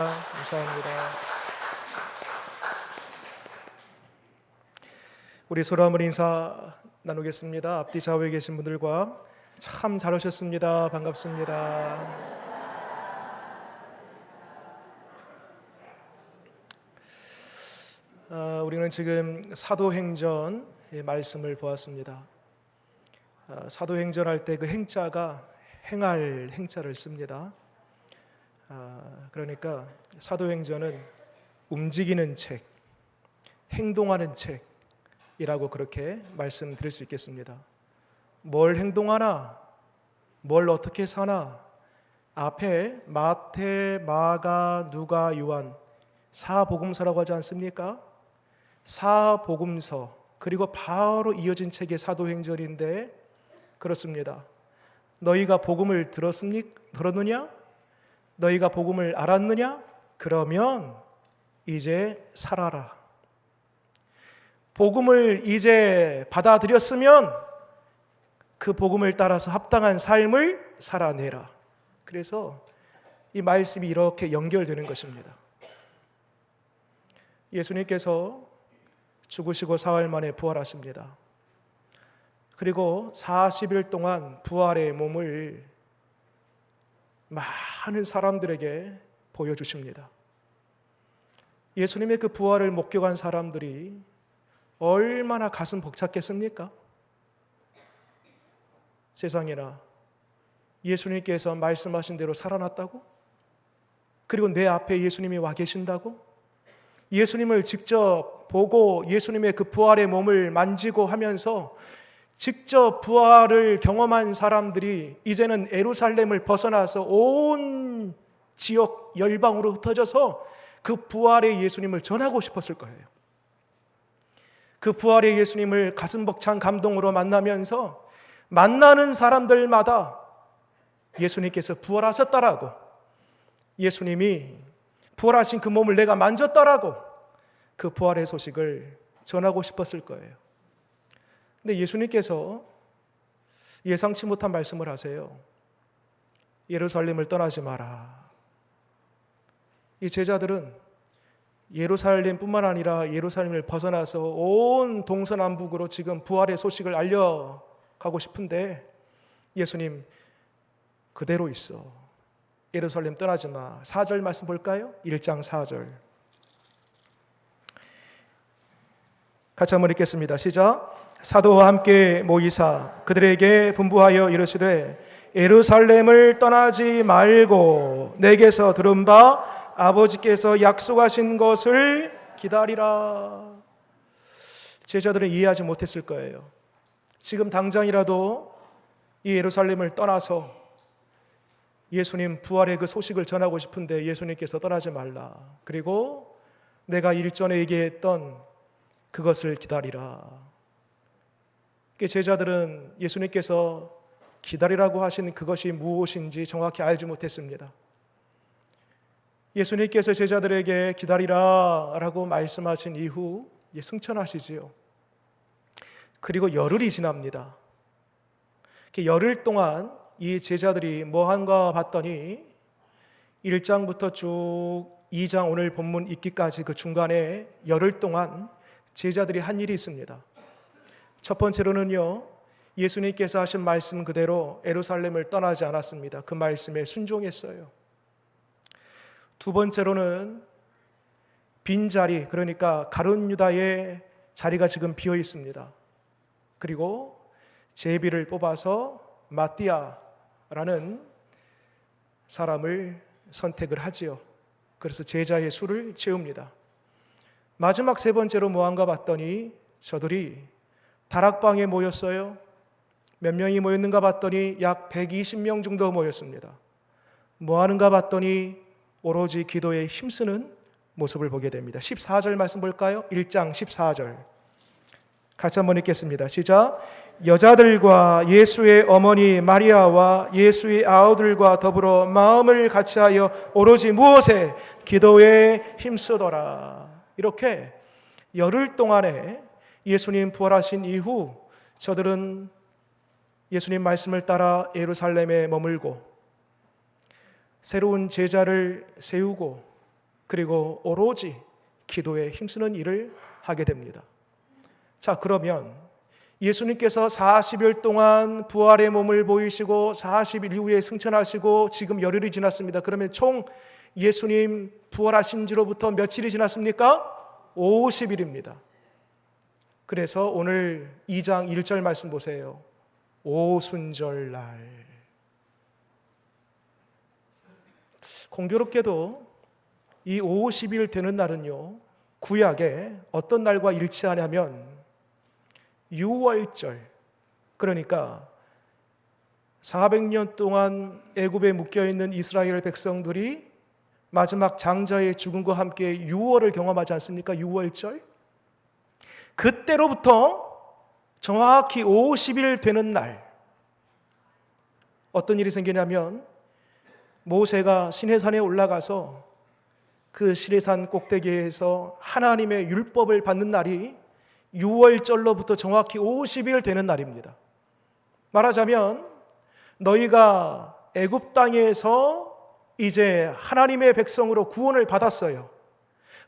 감사합니다. 우리 서로 한번 인사 나누겠습니다. 앞뒤 좌우에 계신 분들과 참 잘 오셨습니다. 반갑습니다. 우리는 지금 사도행전의 말씀을 보았습니다. 사도행전 할 때 그 행자가 행할 행자를 씁니다. 그러니까 사도행전은 움직이는 책, 행동하는 책이라고 그렇게 말씀드릴 수 있겠습니다. 뭘 행동하나, 뭘 어떻게 사나, 앞에 마태, 마가, 누가, 요한 사복음서라고 하지 않습니까? 사복음서, 그리고 바로 이어진 책이 사도행전인데 그렇습니다. 너희가 복음을 들었느냐? 너희가 복음을 알았느냐? 그러면 이제 살아라. 복음을 이제 받아들였으면 그 복음을 따라서 합당한 삶을 살아내라. 그래서 이 말씀이 이렇게 연결되는 것입니다. 예수님께서 죽으시고 사흘 만에 부활하십니다. 그리고 40일 동안 부활의 몸을 많은 사람들에게 보여주십니다. 예수님의 그 부활을 목격한 사람들이 얼마나 가슴 벅찼겠습니까? 세상에나 예수님께서 말씀하신 대로 살아났다고? 그리고 내 앞에 예수님이 와 계신다고? 예수님을 직접 보고 예수님의 그 부활의 몸을 만지고 하면서 직접 부활을 경험한 사람들이 이제는 예루살렘을 벗어나서 온 지역 열방으로 흩어져서 그 부활의 예수님을 전하고 싶었을 거예요. 그 부활의 예수님을 가슴 벅찬 감동으로 만나면서 만나는 사람들마다 예수님께서 부활하셨다라고, 예수님이 부활하신 그 몸을 내가 만졌다라고 그 부활의 소식을 전하고 싶었을 거예요. 근데 예수님께서 예상치 못한 말씀을 하세요. 예루살렘을 떠나지 마라. 이 제자들은 예루살렘뿐만 아니라 예루살렘을 벗어나서 온 동서남북으로 지금 부활의 소식을 알려가고 싶은데 예수님 그대로 있어. 예루살렘 떠나지 마. 4절 말씀 볼까요? 1장 4절. 같이 한번 읽겠습니다. 시작. 사도와 함께 모이사 그들에게 분부하여 이르시되 예루살렘을 떠나지 말고 내게서 들은 바 아버지께서 약속하신 것을 기다리라. 제자들은 이해하지 못했을 거예요. 지금 당장이라도 이 예루살렘을 떠나서 예수님 부활의 그 소식을 전하고 싶은데 예수님께서 떠나지 말라. 그리고 내가 일전에 얘기했던 그것을 기다리라. 제자들은 예수님께서 기다리라고 하신 그것이 무엇인지 정확히 알지 못했습니다. 예수님께서 제자들에게 기다리라 라고 말씀하신 이후 승천하시지요. 그리고 열흘이 지납니다. 열흘 동안 이 제자들이 뭐 한가 봤더니 1장부터 쭉 2장 오늘 본문 읽기까지 그 중간에 열흘 동안 제자들이 한 일이 있습니다. 첫 번째로는요, 예수님께서 하신 말씀 그대로 예루살렘을 떠나지 않았습니다. 그 말씀에 순종했어요. 두 번째로는 빈자리, 그러니까 가룟 유다의 자리가 지금 비어 있습니다. 그리고 제비를 뽑아서 마띠아라는 사람을 선택을 하지요. 그래서 제자의 수를 채웁니다. 마지막 세 번째로 뭐한가 봤더니 저들이 다락방에 모였어요. 몇 명이 모였는가 봤더니 약 120명 정도 모였습니다. 뭐 하는가 봤더니 오로지 기도에 힘쓰는 모습을 보게 됩니다. 14절 말씀 볼까요? 1장 14절. 같이 한번 읽겠습니다. 시작. 여자들과 예수의 어머니 마리아와 예수의 아우들과 더불어 마음을 같이하여 오로지 무엇에? 기도에 힘쓰더라. 이렇게 열흘 동안에 예수님 부활하신 이후 저들은 예수님 말씀을 따라 예루살렘에 머물고 새로운 제자를 세우고 그리고 오로지 기도에 힘쓰는 일을 하게 됩니다. 자, 그러면 예수님께서 40일 동안 부활의 몸을 보이시고 40일 이후에 승천하시고 지금 열흘이 지났습니다. 그러면 총 예수님 부활하신 지로부터 며칠이 지났습니까? 50일입니다. 그래서 오늘 2장 1절 말씀 보세요. 오순절날. 공교롭게도 이 50일 되는 날은요, 구약에 어떤 날과 일치하냐면 6월절, 그러니까 400년 동안 애굽에 묶여있는 이스라엘 백성들이 마지막 장자의 죽음과 함께 6월을 경험하지 않습니까? 6월절. 그때로부터 정확히 50일 되는 날 어떤 일이 생기냐면 모세가 시내산에 올라가서 그 시내산 꼭대기에서 하나님의 율법을 받는 날이 6월절로부터 정확히 50일 되는 날입니다. 말하자면 너희가 애굽 땅에서 이제 하나님의 백성으로 구원을 받았어요.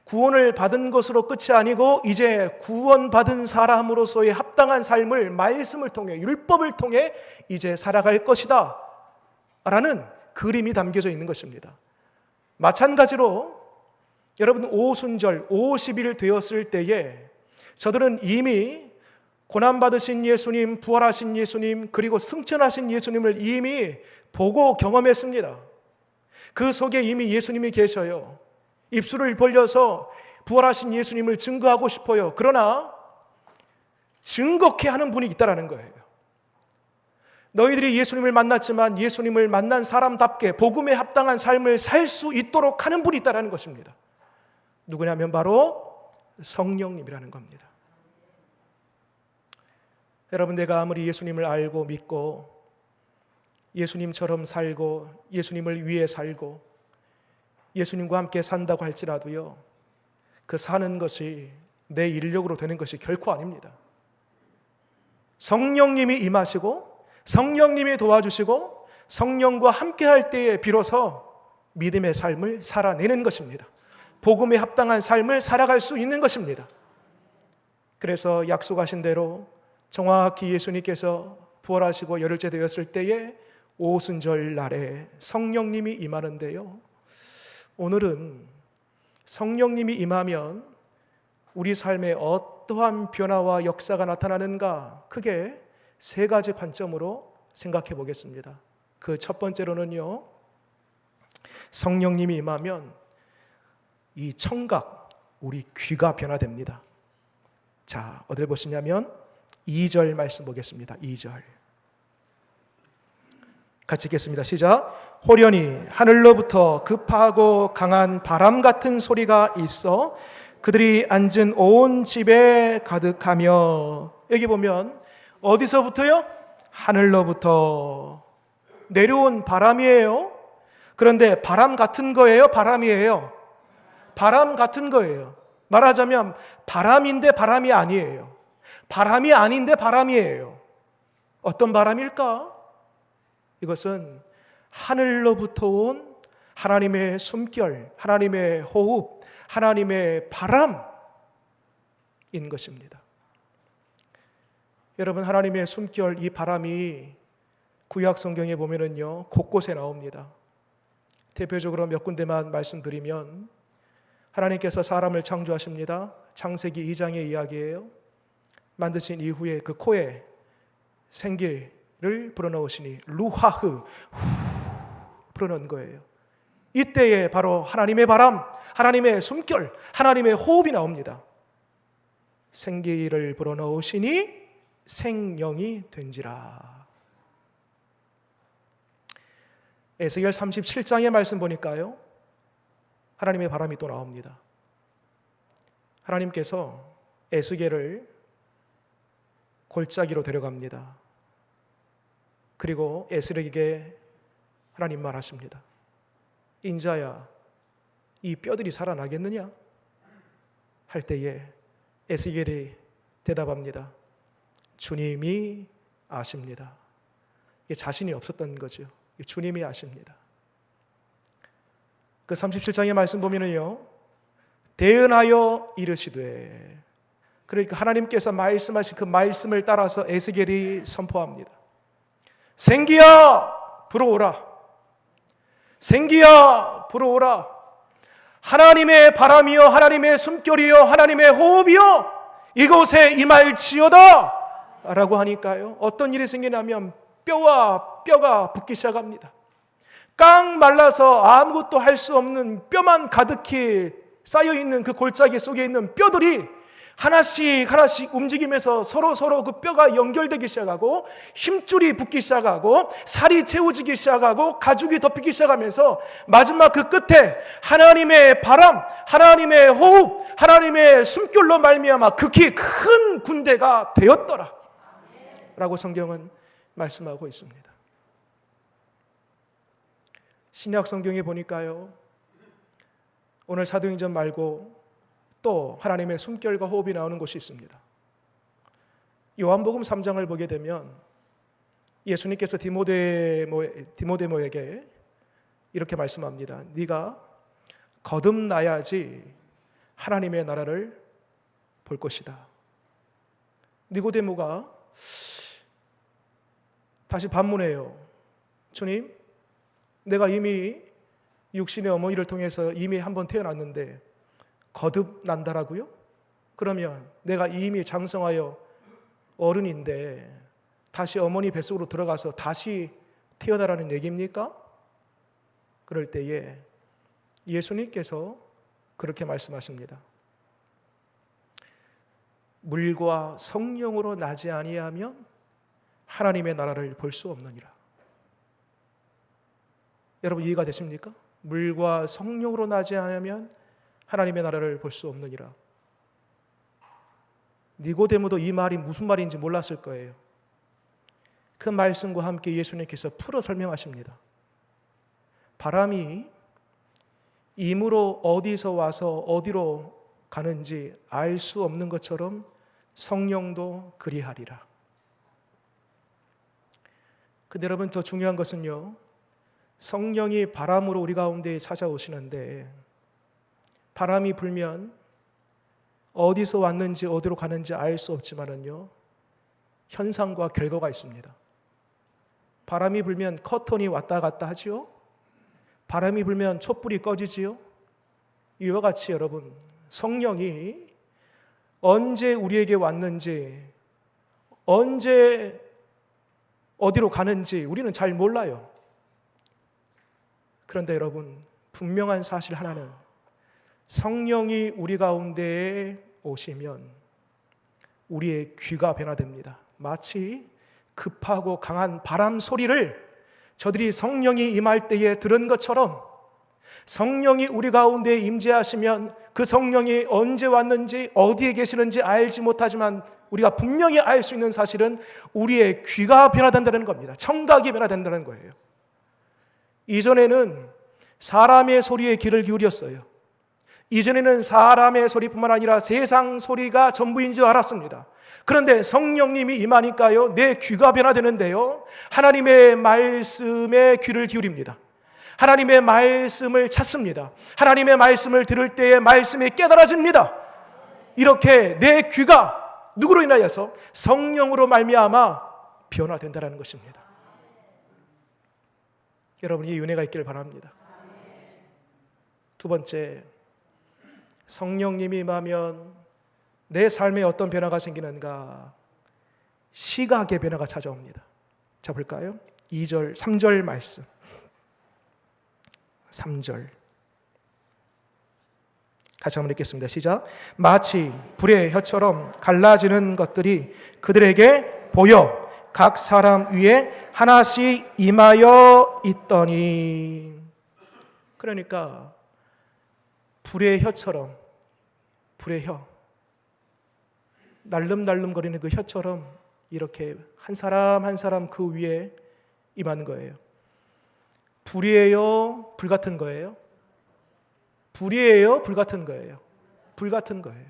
구원을 받은 것으로 끝이 아니고 이제 구원받은 사람으로서의 합당한 삶을 말씀을 통해 율법을 통해 이제 살아갈 것이다 라는 그림이 담겨져 있는 것입니다. 마찬가지로 여러분 오순절 50일 되었을 때에 저들은 이미 고난받으신 예수님, 부활하신 예수님, 그리고 승천하신 예수님을 이미 보고 경험했습니다. 그 속에 이미 예수님이 계셔요. 입술을 벌려서 부활하신 예수님을 증거하고 싶어요. 그러나 증거케 하는 분이 있다라는 거예요. 너희들이 예수님을 만났지만 예수님을 만난 사람답게 복음에 합당한 삶을 살 수 있도록 하는 분이 있다라는 것입니다. 누구냐면 바로 성령님이라는 겁니다. 여러분, 내가 아무리 예수님을 알고 믿고 예수님처럼 살고 예수님을 위해 살고 예수님과 함께 산다고 할지라도요, 그 사는 것이 내 인력으로 되는 것이 결코 아닙니다. 성령님이 임하시고 성령님이 도와주시고 성령과 함께 할 때에 비로소 믿음의 삶을 살아내는 것입니다. 복음에 합당한 삶을 살아갈 수 있는 것입니다. 그래서 약속하신 대로 정확히 예수님께서 부활하시고 열흘째 되었을 때에 오순절 날에 성령님이 임하는데요, 오늘은 성령님이 임하면 우리 삶에 어떠한 변화와 역사가 나타나는가, 크게 세 가지 관점으로 생각해 보겠습니다. 그 첫 번째로는요, 성령님이 임하면 이 청각, 우리 귀가 변화됩니다. 자, 어딜 보시냐면 2절 말씀 보겠습니다. 2절 같이 읽겠습니다. 시작. 호련히 하늘로부터 급하고 강한 바람 같은 소리가 있어 그들이 앉은 온 집에 가득하며, 여기 보면 어디서부터요? 하늘로부터 내려온 바람이에요. 그런데 바람 같은 거예요? 바람이에요? 바람 같은 거예요. 말하자면 바람인데 바람이 아니에요. 바람이 아닌데 바람이에요. 어떤 바람일까? 이것은 하늘로부터 온 하나님의 숨결, 하나님의 호흡, 하나님의 바람인 것입니다. 여러분, 하나님의 숨결, 이 바람이 구약 성경에 보면은요, 곳곳에 나옵니다. 대표적으로 몇 군데만 말씀드리면, 하나님께서 사람을 창조하십니다. 창세기 2장의 이야기예요. 만드신 이후에 그 코에 생기를 불어넣으시니 루하흐, 후 불어넣은 거예요. 이때에 바로 하나님의 바람, 하나님의 숨결, 하나님의 호흡이 나옵니다. 생기를 불어넣으시니 생명이 된지라. 에스겔 37장의 말씀 보니까요, 하나님의 바람이 또 나옵니다. 하나님께서 에스겔을 골짜기로 데려갑니다. 그리고 에스겔에게 하나님 말하십니다. 인자야, 이 뼈들이 살아나겠느냐? 할 때에 에스겔이 대답합니다. 주님이 아십니다. 이게 자신이 없었던 거죠. 주님이 아십니다. 그 37장의 말씀 보면은요, 대언하여 이르시되, 그러니까 하나님께서 말씀하신 그 말씀을 따라서 에스겔이 선포합니다. 생기야 불어오라. 생기야 불어오라. 하나님의 바람이여, 하나님의 숨결이여, 하나님의 호흡이여, 이곳에 임할지어다 라고 하니까요, 어떤 일이 생기냐면 뼈와 뼈가 붙기 시작합니다. 깡 말라서 아무것도 할 수 없는 뼈만 가득히 쌓여있는 그 골짜기 속에 있는 뼈들이 하나씩 하나씩 움직이면서 서로 그 뼈가 연결되기 시작하고, 힘줄이 붙기 시작하고, 살이 채워지기 시작하고, 가죽이 덮이기 시작하면서 마지막 그 끝에 하나님의 바람, 하나님의 호흡, 하나님의 숨결로 말미암아 극히 큰 군대가 되었더라 라고 성경은 말씀하고 있습니다. 신약 성경에 보니까요, 오늘 사도행전 말고 또 하나님의 숨결과 호흡이 나오는 곳이 있습니다. 요한복음 3장을 보게 되면 예수님께서 디모데모에게 이렇게 말씀합니다. 네가 거듭나야지 하나님의 나라를 볼 것이다. 니고데모가 다시 반문해요. 주님, 내가 이미 육신의 어머니를 통해서 이미 한번 태어났는데 거듭난다라고요? 그러면 내가 이미 장성하여 어른인데 다시 어머니 뱃속으로 들어가서 다시 태어나라는 얘기입니까? 그럴 때에 예수님께서 그렇게 말씀하십니다. 물과 성령으로 나지 아니하면 하나님의 나라를 볼 수 없느니라. 여러분 이해가 되십니까? 물과 성령으로 나지 않으면 하나님의 나라를 볼 수 없느니라. 니고데모도 이 말이 무슨 말인지 몰랐을 거예요. 그 말씀과 함께 예수님께서 풀어 설명하십니다. 바람이 임으로 어디서 와서 어디로 가는지 알 수 없는 것처럼 성령도 그리하리라. 근데 여러분 더 중요한 것은요, 성령이 바람으로 우리 가운데 찾아오시는데 바람이 불면 어디서 왔는지 어디로 가는지 알 수 없지만은요, 현상과 결과가 있습니다. 바람이 불면 커튼이 왔다 갔다 하지요. 바람이 불면 촛불이 꺼지지요. 이와 같이 여러분, 성령이 언제 우리에게 왔는지, 언제 어디로 가는지 우리는 잘 몰라요. 그런데 여러분, 분명한 사실 하나는 성령이 우리 가운데에 오시면 우리의 귀가 변화됩니다. 마치 급하고 강한 바람 소리를 저들이 성령이 임할 때에 들은 것처럼, 성령이 우리 가운데에 임재하시면 그 성령이 언제 왔는지 어디에 계시는지 알지 못하지만 우리가 분명히 알 수 있는 사실은 우리의 귀가 변화된다는 겁니다. 청각이 변화된다는 거예요. 이전에는 사람의 소리에 귀를 기울였어요. 이전에는 사람의 소리뿐만 아니라 세상 소리가 전부인 줄 알았습니다. 그런데 성령님이 임하니까요, 내 귀가 변화되는데요, 하나님의 말씀에 귀를 기울입니다. 하나님의 말씀을 찾습니다. 하나님의 말씀을 들을 때에 말씀이 깨달아집니다. 이렇게 내 귀가 누구로 인하여서? 성령으로 말미암아 변화된다는 것입니다. 여러분, 이 은혜가 있기를 바랍니다. 두 번째, 성령님이 임하면 내 삶에 어떤 변화가 생기는가? 시각의 변화가 찾아옵니다. 자, 볼까요? 2절, 3절 말씀. 3절 같이 한번 읽겠습니다. 시작. 마치 불의 혀처럼 갈라지는 것들이 그들에게 보여 각 사람 위에 하나씩 임하여 있더니. 그러니까 불의 혀처럼, 불의 혀, 날름날름거리는 그 혀처럼 이렇게 한 사람 한 사람 그 위에 임하는 거예요. 불이에요? 불 같은 거예요? 불이에요? 불 같은 거예요? 불 같은 거예요.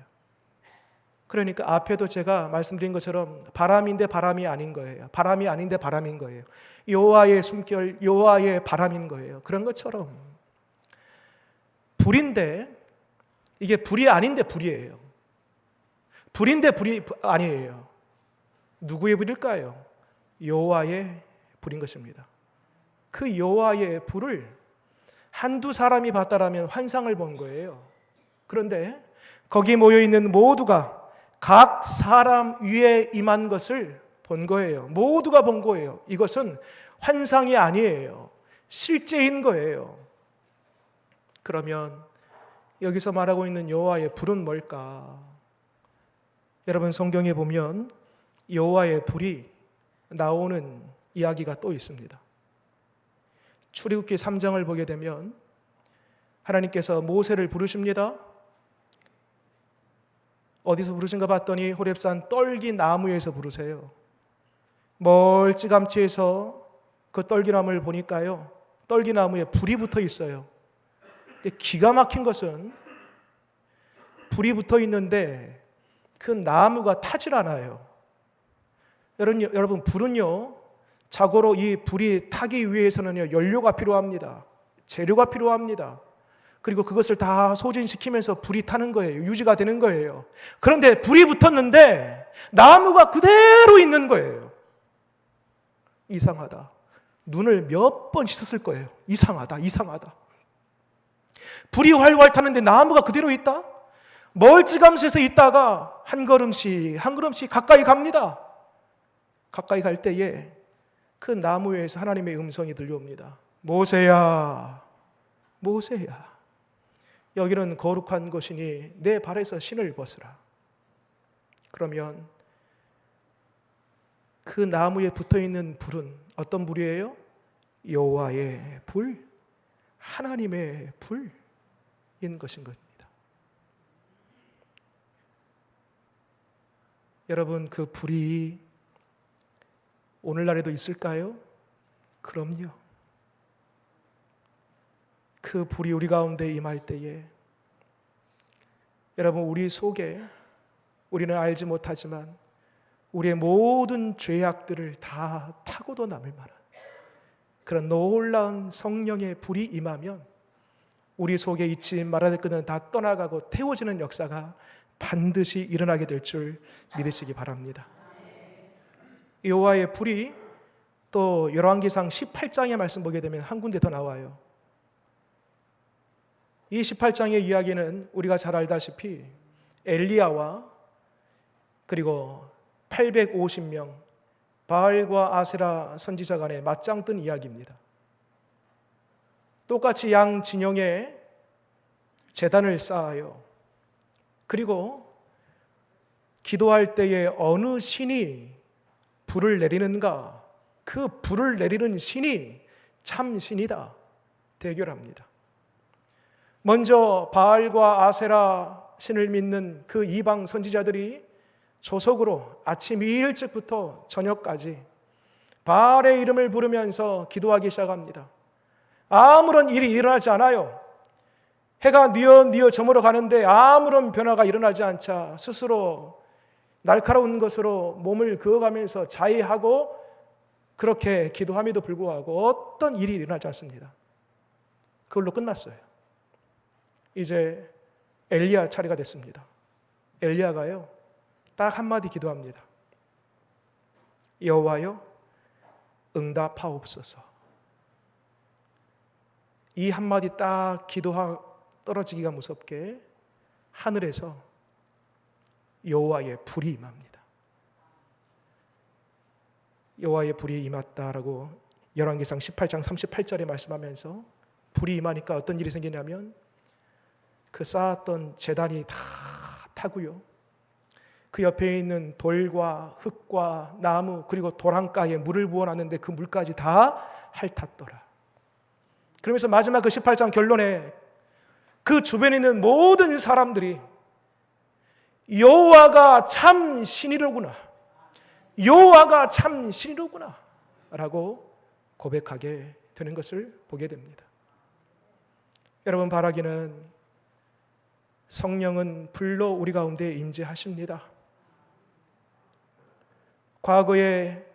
그러니까 앞에도 제가 말씀드린 것처럼 바람인데 바람이 아닌 거예요. 바람이 아닌데 바람인 거예요. 여호와의 숨결, 여호와의 바람인 거예요. 그런 것처럼 불인데 이게 불이 아닌데 불이에요. 불인데 불이 아니에요. 누구의 불일까요? 여호와의 불인 것입니다. 그 여호와의 불을 한두 사람이 봤다라면 환상을 본 거예요. 그런데 거기 모여있는 모두가 각 사람 위에 임한 것을 본 거예요. 모두가 본 거예요. 이것은 환상이 아니에요. 실제인 거예요. 그러면 여기서 말하고 있는 여호와의 불은 뭘까? 여러분 성경에 보면 여호와의 불이 나오는 이야기가 또 있습니다. 출애굽기 3장을 보게 되면 하나님께서 모세를 부르십니다. 어디서 부르신가 봤더니 호렙산 떨기 나무에서 부르세요. 멀찌감치해서 그 떨기나무를 보니까요, 떨기나무에 불이 붙어 있어요. 기가 막힌 것은 불이 붙어 있는데 그 나무가 타질 않아요. 여러분 불은요, 자고로 이 불이 타기 위해서는요, 연료가 필요합니다. 재료가 필요합니다. 그리고 그것을 다 소진시키면서 불이 타는 거예요. 유지가 되는 거예요. 그런데 불이 붙었는데 나무가 그대로 있는 거예요. 이상하다. 눈을 몇 번 씻었을 거예요. 이상하다. 불이 활활 타는데 나무가 그대로 있다? 멀찌감치해서 있다가 한 걸음씩 가까이 갑니다. 가까이 갈 때에 그 나무에서 하나님의 음성이 들려옵니다. 모세야, 여기는 거룩한 곳이니 내 발에서 신을 벗으라. 그러면 그 나무에 붙어있는 불은 어떤 불이에요? 여호와의 불, 하나님의 불인 것인 겁니다. 여러분 그 불이 오늘날에도 있을까요? 그럼요. 그 불이 우리 가운데 임할 때에 여러분 우리 속에 우리는 알지 못하지만 우리의 모든 죄악들을 다 타고도 남을 만한 그런 놀라운 성령의 불이 임하면 우리 속에 잊지 말아야 될 것들은 다 떠나가고 태워지는 역사가 반드시 일어나게 될 줄 믿으시기 바랍니다. 여호와의 불이 또 열왕기상 18장의 말씀 보게 되면 한 군데 더 나와요. 이 18장의 이야기는 우리가 잘 알다시피 엘리야와 그리고 850명 바알과 아세라 선지자 간의 맞짱 뜬 이야기입니다. 똑같이 양 진영에 제단을 쌓아요. 그리고 기도할 때에 어느 신이 불을 내리는가, 그 불을 내리는 신이 참 신이다 대결합니다. 먼저 바알과 아세라 신을 믿는 그 이방 선지자들이 조석으로 아침 일찍부터 저녁까지 바알의 이름을 부르면서 기도하기 시작합니다. 아무런 일이 일어나지 않아요. 해가 뉘어 저물어 가는데 아무런 변화가 일어나지 않자 스스로 날카로운 것으로 몸을 그어가면서 자의하고 그렇게 기도함에도 불구하고 어떤 일이 일어나지 않습니다. 그걸로 끝났어요. 이제 엘리야 차례가 됐습니다. 엘리야가요 딱 한마디 기도합니다. 여호와여 응답하옵소서. 이 한마디 딱 기도하 떨어지기가 무섭게 하늘에서 여호와의 불이 임합니다. 여호와의 불이 임했다라고 열왕기상 18장 38절에 말씀하면서 불이 임하니까 어떤 일이 생기냐면 그 쌓았던 제단이 다 타고요. 그 옆에 있는 돌과 흙과 나무 그리고 도랑가에 물을 부어놨는데 그 물까지 다 핥았더라. 그러면서 마지막 그 18장 결론에 그 주변에 있는 모든 사람들이 여호와가 참 신이로구나, 여호와가 참 신이로구나 라고 고백하게 되는 것을 보게 됩니다. 여러분 바라기는 성령은 불로 우리 가운데 임재하십니다. 과거에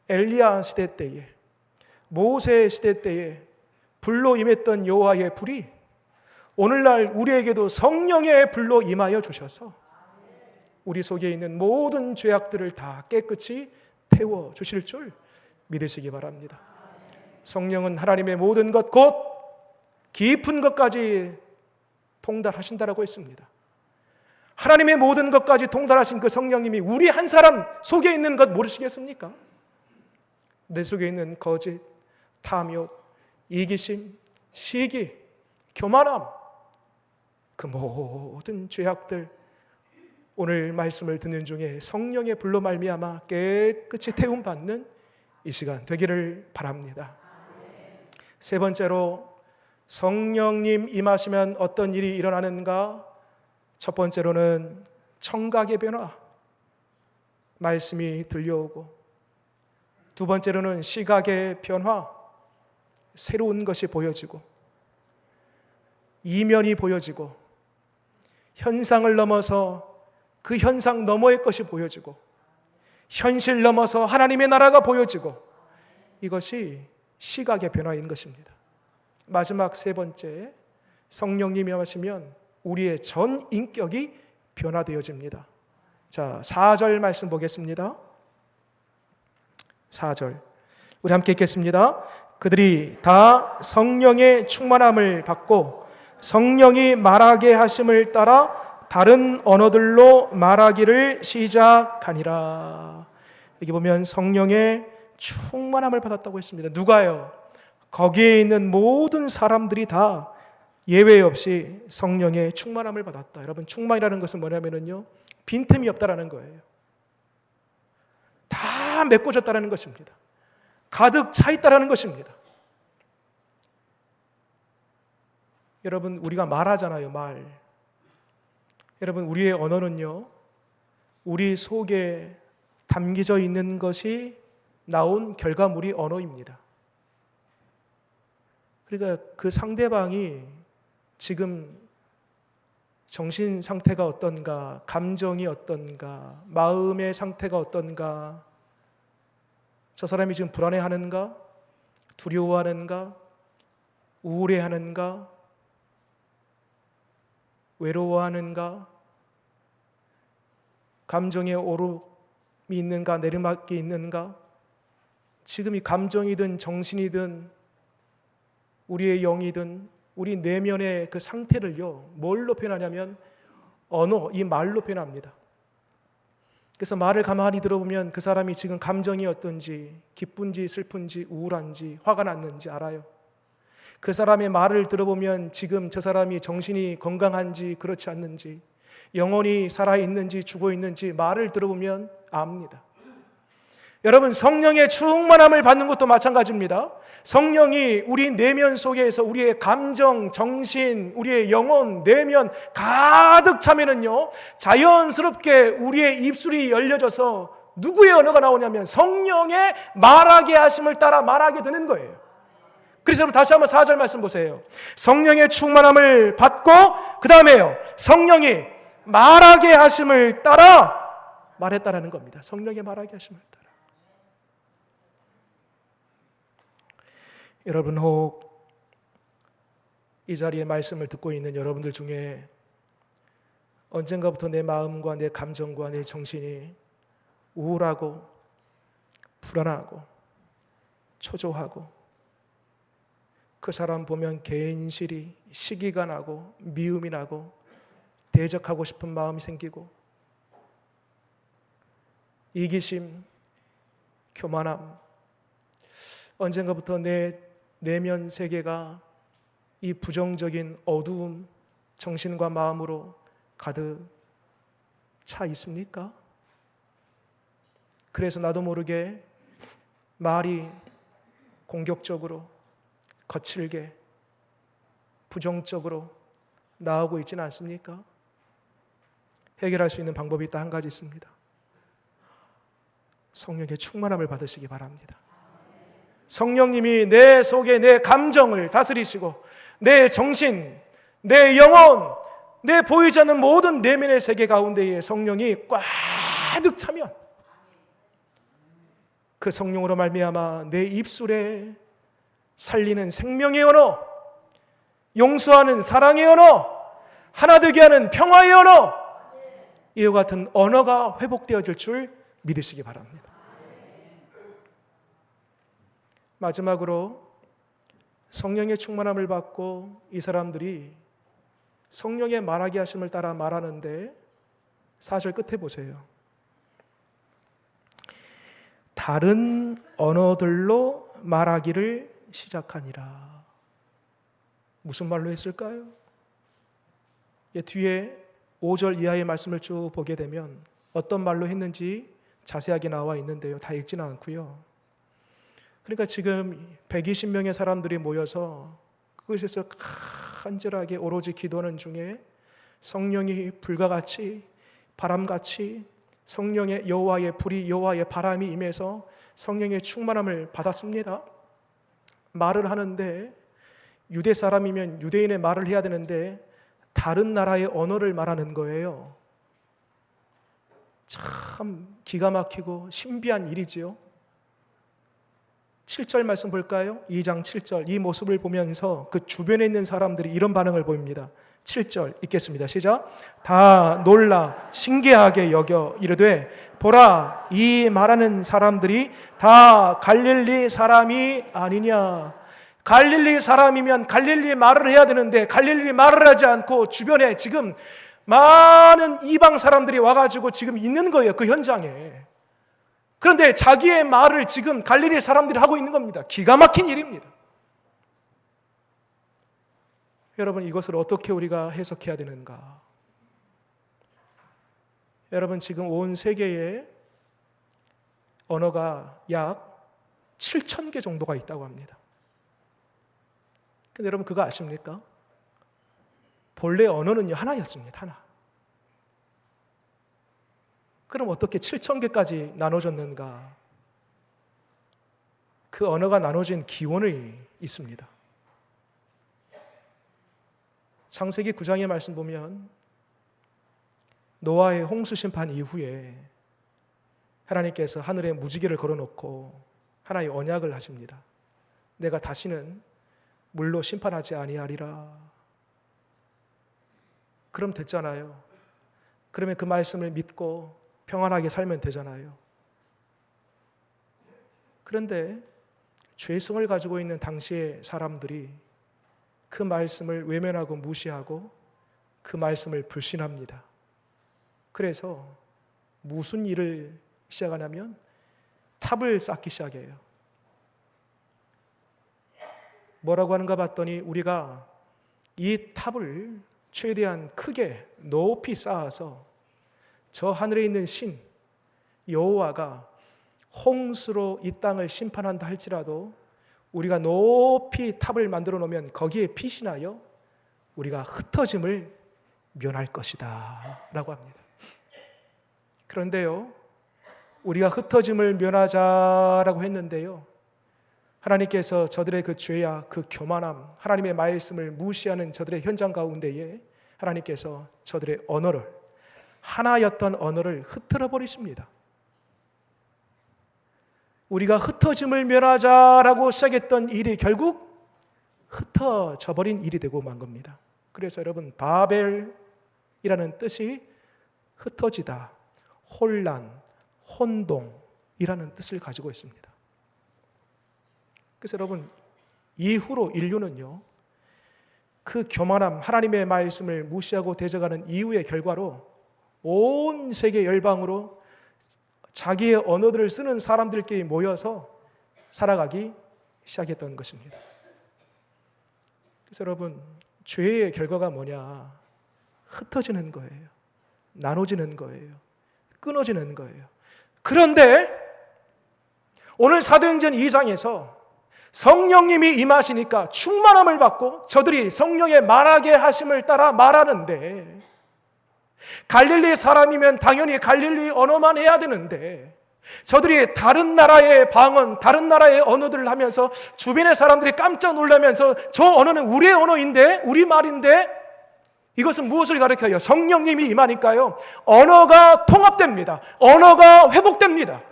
엘리야 시대 때에 모세 시대 때에 불로 임했던 여호와의 불이 오늘날 우리에게도 성령의 불로 임하여 주셔서 우리 속에 있는 모든 죄악들을 다 깨끗이 태워 주실 줄 믿으시기 바랍니다. 성령은 하나님의 모든 것 곧 깊은 것까지 통달하신다라고 했습니다. 하나님의 모든 것까지 통달하신 그 성령님이 우리 한 사람 속에 있는 것 모르시겠습니까? 내 속에 있는 거짓, 탐욕, 이기심, 시기, 교만함, 그 모든 죄악들 오늘 말씀을 듣는 중에 성령의 불로 말미암아 깨끗이 태움받는 이 시간 되기를 바랍니다. 세 번째로 성령님 임하시면 어떤 일이 일어나는가? 첫 번째로는 청각의 변화, 말씀이 들려오고, 두 번째로는 시각의 변화, 새로운 것이 보여지고, 이면이 보여지고, 현상을 넘어서 그 현상 너머의 것이 보여지고, 현실 넘어서 하나님의 나라가 보여지고, 이것이 시각의 변화인 것입니다. 마지막 세 번째, 성령님이 하시면 우리의 전 인격이 변화되어집니다. 자, 4절 말씀 보겠습니다. 4절 우리 함께 읽겠습니다. 그들이 다 성령의 충만함을 받고 성령이 말하게 하심을 따라 다른 언어들로 말하기를 시작하니라. 여기 보면 성령의 충만함을 받았다고 했습니다. 누가요? 거기에 있는 모든 사람들이 다 예외 없이 성령의 충만함을 받았다. 여러분, 충만이라는 것은 뭐냐면요, 빈틈이 없다라는 거예요. 다 메꿔졌다라는 것입니다. 가득 차 있다라는 것입니다. 여러분, 우리가 말하잖아요, 말. 여러분, 우리의 언어는요, 우리 속에 담겨져 있는 것이 나온 결과물이 언어입니다. 그러니까 그 상대방이 지금 정신 상태가 어떤가, 감정이 어떤가, 마음의 상태가 어떤가, 저 사람이 지금 불안해하는가, 두려워하는가, 우울해하는가, 외로워하는가, 감정의 오름이 있는가, 내리막이 있는가, 지금 이 감정이든 정신이든 우리의 영이든 우리 내면의 그 상태를요, 뭘로 표현하냐면 언어, 이 말로 표현합니다. 그래서 말을 가만히 들어보면 그 사람이 지금 감정이 어떤지, 기쁜지 슬픈지 우울한지 화가 났는지 알아요. 그 사람의 말을 들어보면 지금 저 사람이 정신이 건강한지 그렇지 않는지, 영혼이 살아있는지 죽어있는지 말을 들어보면 압니다. 여러분, 성령의 충만함을 받는 것도 마찬가지입니다. 성령이 우리 내면 속에서 우리의 감정, 정신, 우리의 영혼, 내면 가득 차면은요, 자연스럽게 우리의 입술이 열려져서 누구의 언어가 나오냐면 성령의 말하게 하심을 따라 말하게 되는 거예요. 그래서 여러분, 다시 한번 4절 말씀 보세요. 성령의 충만함을 받고 그 다음에요, 성령이 말하게 하심을 따라 말했다라는 겁니다. 성령의 말하게 하심을 따라. 여러분, 혹 이 자리에 말씀을 듣고 있는 여러분들 중에 언젠가부터 내 마음과 내 감정과 내 정신이 우울하고 불안하고 초조하고, 그 사람 보면 괜시리 시기가 나고 미움이 나고 대적하고 싶은 마음이 생기고, 이기심, 교만함, 언젠가부터 내 내면 세계가 이 부정적인 어두움, 정신과 마음으로 가득 차 있습니까? 그래서 나도 모르게 말이 공격적으로, 거칠게, 부정적으로 나오고 있지는 않습니까? 해결할 수 있는 방법이 딱 한 가지 있습니다. 성령의 충만함을 받으시기 바랍니다. 성령님이 내 속에 내 감정을 다스리시고 내 정신, 내 영혼, 내 보이지 않는 모든 내면의 세계 가운데에 성령이 꽉득 차면 그 성령으로 말미암아 내 입술에 살리는 생명의 언어, 용서하는 사랑의 언어, 하나 되게 하는 평화의 언어, 이와 같은 언어가 회복되어질 줄 믿으시기 바랍니다. 마지막으로 성령의 충만함을 받고 이 사람들이 성령의 말하게 하심을 따라 말하는데 4절 끝에 보세요. 다른 언어들로 말하기를 시작하니라. 무슨 말로 했을까요? 뒤에 5절 이하의 말씀을 쭉 보게 되면 어떤 말로 했는지 자세하게 나와 있는데요. 다 읽지는 않고요. 그러니까 지금 120명의 사람들이 모여서 그것에서 간절하게 오로지 기도하는 중에 성령이 불과 같이 바람같이 성령의 여호와의 불이 여호와의 바람이 임해서 성령의 충만함을 받았습니다. 말을 하는데 유대 사람이면 유대인의 말을 해야 되는데 다른 나라의 언어를 말하는 거예요. 참 기가 막히고 신비한 일이지요. 7절 말씀 볼까요? 2장 7절. 이 모습을 보면서 그 주변에 있는 사람들이 이런 반응을 보입니다. 7절 읽겠습니다. 시작. 다 놀라 신기하게 여겨 이르되 보라, 이 말하는 사람들이 다 갈릴리 사람이 아니냐. 갈릴리 사람이면 갈릴리 말을 해야 되는데 갈릴리 말을 하지 않고 주변에 지금 많은 이방 사람들이 와가지고 지금 있는 거예요. 그 현장에. 그런데 자기의 말을 지금 갈릴리 사람들이 하고 있는 겁니다. 기가 막힌 일입니다. 여러분, 이것을 어떻게 우리가 해석해야 되는가? 여러분, 지금 온 세계에 언어가 약 7,000개 정도가 있다고 합니다. 근데 여러분 그거 아십니까? 본래 언어는요 하나였습니다. 하나. 그럼 어떻게 7,000개까지 나눠졌는가? 그 언어가 나눠진 기원이 있습니다. 창세기 9장의 말씀 보면 노아의 홍수 심판 이후에 하나님께서 하늘에 무지개를 걸어놓고 하나의 언약을 하십니다. 내가 다시는 물로 심판하지 아니하리라. 그럼 됐잖아요. 그러면 그 말씀을 믿고 평안하게 살면 되잖아요. 그런데 죄성을 가지고 있는 당시의 사람들이 그 말씀을 외면하고 무시하고 그 말씀을 불신합니다. 그래서 무슨 일을 시작하냐면 탑을 쌓기 시작해요. 뭐라고 하는가 봤더니 우리가 이 탑을 최대한 크게 높이 쌓아서 저 하늘에 있는 신 여호와가 홍수로 이 땅을 심판한다 할지라도 우리가 높이 탑을 만들어 놓으면 거기에 피신하여 우리가 흩어짐을 면할 것이다 라고 합니다. 그런데요, 우리가 흩어짐을 면하자라고 했는데요, 하나님께서 저들의 그 죄야, 그 교만함, 하나님의 말씀을 무시하는 저들의 현장 가운데에 하나님께서 저들의 언어를, 하나였던 언어를 흩어져 버리십니다. 우리가 흩어짐을 면하자라고 시작했던 일이 결국 흩어져 버린 일이 되고 만 겁니다. 그래서 여러분, 바벨이라는 뜻이 흩어지다, 혼란, 혼동이라는 뜻을 가지고 있습니다. 그래서 여러분, 이후로 인류는요, 그 교만함, 하나님의 말씀을 무시하고 대적하는 이후의 결과로 온 세계 열방으로 자기의 언어들을 쓰는 사람들끼리 모여서 살아가기 시작했던 것입니다. 그래서 여러분, 죄의 결과가 뭐냐? 흩어지는 거예요. 나눠지는 거예요. 끊어지는 거예요. 그런데 오늘 사도행전 2장에서 성령님이 임하시니까 충만함을 받고 저들이 성령의 말하게 하심을 따라 말하는데, 갈릴리 사람이면 당연히 갈릴리 언어만 해야 되는데 저들이 다른 나라의 방언, 다른 나라의 언어들을 하면서 주변의 사람들이 깜짝 놀라면서 저 언어는 우리의 언어인데, 우리 말인데, 이것은 무엇을 가르쳐요? 성령님이 임하니까요, 언어가 통합됩니다. 언어가 회복됩니다.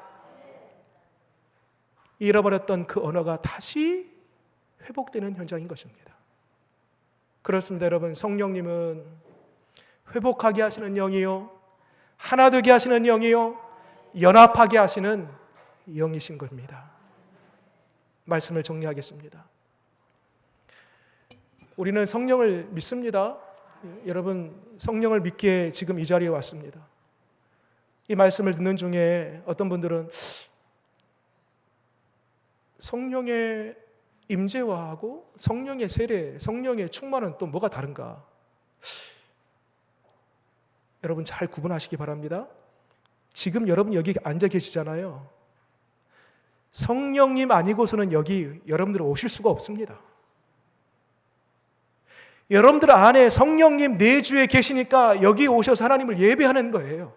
잃어버렸던 그 언어가 다시 회복되는 현장인 것입니다. 그렇습니다, 여러분. 성령님은 회복하게 하시는 영이요, 하나 되게 하시는 영이요, 연합하게 하시는 영이신 겁니다. 말씀을 정리하겠습니다. 우리는 성령을 믿습니다. 여러분, 성령을 믿기에 지금 이 자리에 왔습니다. 이 말씀을 듣는 중에 어떤 분들은 성령의 임재와하고 성령의 세례, 성령의 충만은 또 뭐가 다른가? 여러분 잘 구분하시기 바랍니다. 지금 여러분 여기 앉아 계시잖아요. 성령님 아니고서는 여기 여러분들 오실 수가 없습니다. 여러분들 안에 성령님 내주에 계시니까 여기 오셔서 하나님을 예배하는 거예요.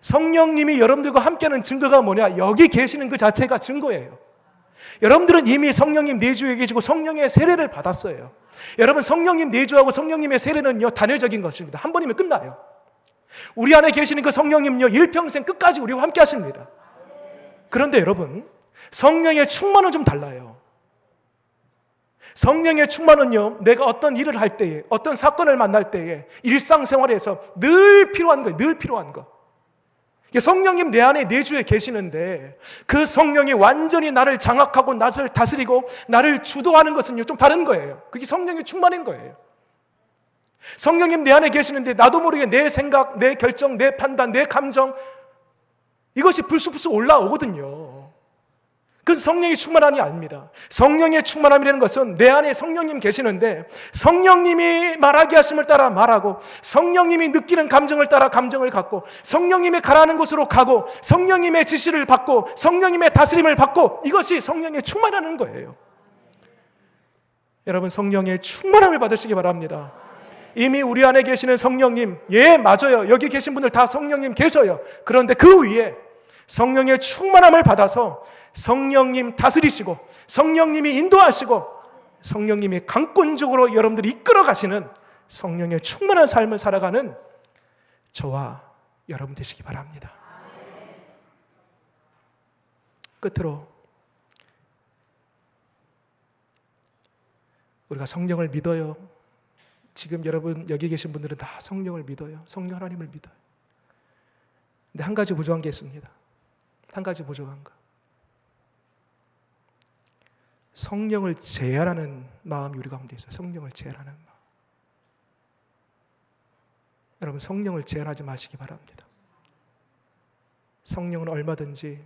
성령님이 여러분들과 함께하는 증거가 뭐냐? 여기 계시는 그 자체가 증거예요. 여러분들은 이미 성령님 내주에 계시고 성령의 세례를 받았어요. 여러분, 성령님 내주하고 성령님의 세례는요, 단회적인 것입니다. 한 번이면 끝나요. 우리 안에 계시는 그 성령님요, 일평생 끝까지 우리와 함께 하십니다. 그런데 여러분, 성령의 충만은 좀 달라요. 성령의 충만은요, 내가 어떤 일을 할 때에, 어떤 사건을 만날 때에, 일상생활에서 늘 필요한 거예요. 늘 필요한 거. 성령님 내 안에 내주에 계시는데 그 성령이 완전히 나를 장악하고 나를 다스리고 나를 주도하는 것은요, 좀 다른 거예요. 그게 성령의 충만인 거예요. 성령님 내 안에 계시는데 나도 모르게 내 생각, 내 결정, 내 판단, 내 감정, 이것이 불쑥불쑥 올라오거든요. 그래서 성령의 충만함이 아닙니다. 성령의 충만함이라는 것은 내 안에 성령님 계시는데 성령님이 말하게 하심을 따라 말하고, 성령님이 느끼는 감정을 따라 감정을 갖고, 성령님이 가라는 곳으로 가고, 성령님의 지시를 받고, 성령님의 다스림을 받고, 이것이 성령의 충만하는 거예요. 여러분, 성령의 충만함을 받으시기 바랍니다. 이미 우리 안에 계시는 성령님, 예, 맞아요. 여기 계신 분들 다 성령님 계셔요. 그런데 그 위에 성령의 충만함을 받아서 성령님 다스리시고, 성령님이 인도하시고, 성령님이 강권적으로 여러분들이 이끌어 가시는 성령의 충만한 삶을 살아가는 저와 여러분 되시기 바랍니다. 끝으로 우리가 성령을 믿어요. 지금 여러분 여기 계신 분들은 다 성령을 믿어요. 성령 하나님을 믿어요. 근데 한 가지 부족한 게 있습니다. 한 가지 부족한 거. 성령을 제한하는 마음이 우리 가운데 있어요. 성령을 제한하는 마음. 여러분, 성령을 제한하지 마시기 바랍니다. 성령은 얼마든지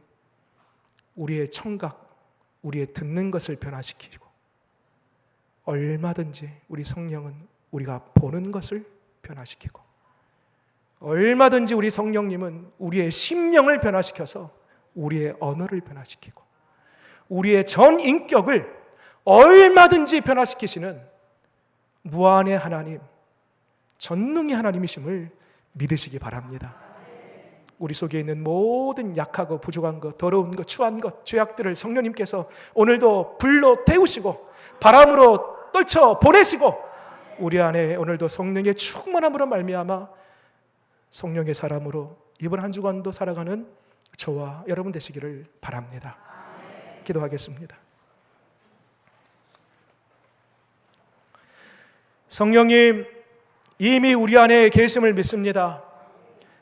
우리의 청각, 우리의 듣는 것을 변화시키고, 얼마든지 우리 성령은 우리가 보는 것을 변화시키고, 얼마든지 우리 성령님은 우리의 심령을 변화시켜서 우리의 언어를 변화시키고, 우리의 전 인격을 얼마든지 변화시키시는 무한의 하나님, 전능의 하나님이심을 믿으시기 바랍니다. 우리 속에 있는 모든 약하고 부족한 것, 더러운 것, 추한 것, 죄악들을 성령님께서 오늘도 불로 태우시고 바람으로 떨쳐 보내시고, 우리 안에 오늘도 성령의 충만함으로 말미암아 성령의 사람으로 이번 한 주간도 살아가는 저와 여러분 되시기를 바랍니다. 기도하겠습니다. 성령님, 이미 우리 안에 계심을 믿습니다.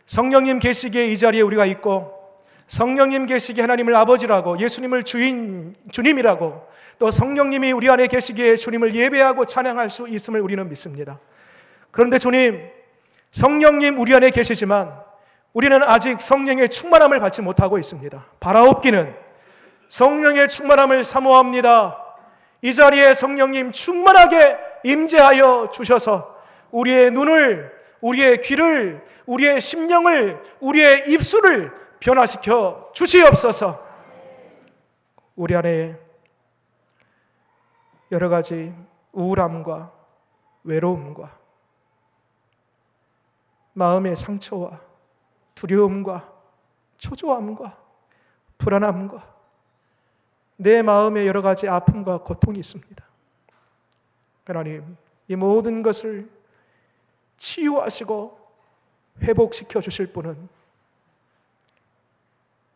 성령님 계시기에 이 자리에 우리가 있고, 성령님 계시기에 하나님을 아버지라고, 예수님을 주님이라고, 또 성령님이 우리 안에 계시기에 주님을 예배하고 찬양할 수 있음을 우리는 믿습니다. 그런데 주님, 성령님 우리 안에 계시지만 우리는 아직 성령의 충만함을 받지 못하고 있습니다. 바라옵기는 성령의 충만함을 사모합니다. 이 자리에 성령님 충만하게 임재하여 주셔서 우리의 눈을, 우리의 귀를, 우리의 심령을, 우리의 입술을 변화시켜 주시옵소서. 우리 안에 여러 가지 우울함과 외로움과 마음의 상처와 두려움과 초조함과 불안함과 내 마음에 여러 가지 아픔과 고통이 있습니다. 하나님, 이 모든 것을 치유하시고 회복시켜 주실 분은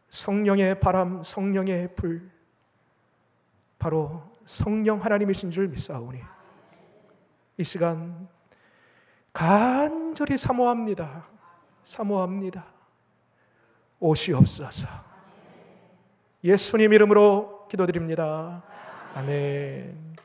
성령의 바람, 성령의 불, 바로 성령 하나님이신 줄 믿사오니 이 시간 간절히 사모합니다. 사모합니다. 오시옵소서. 예수님 이름으로 기도드립니다. 아멘.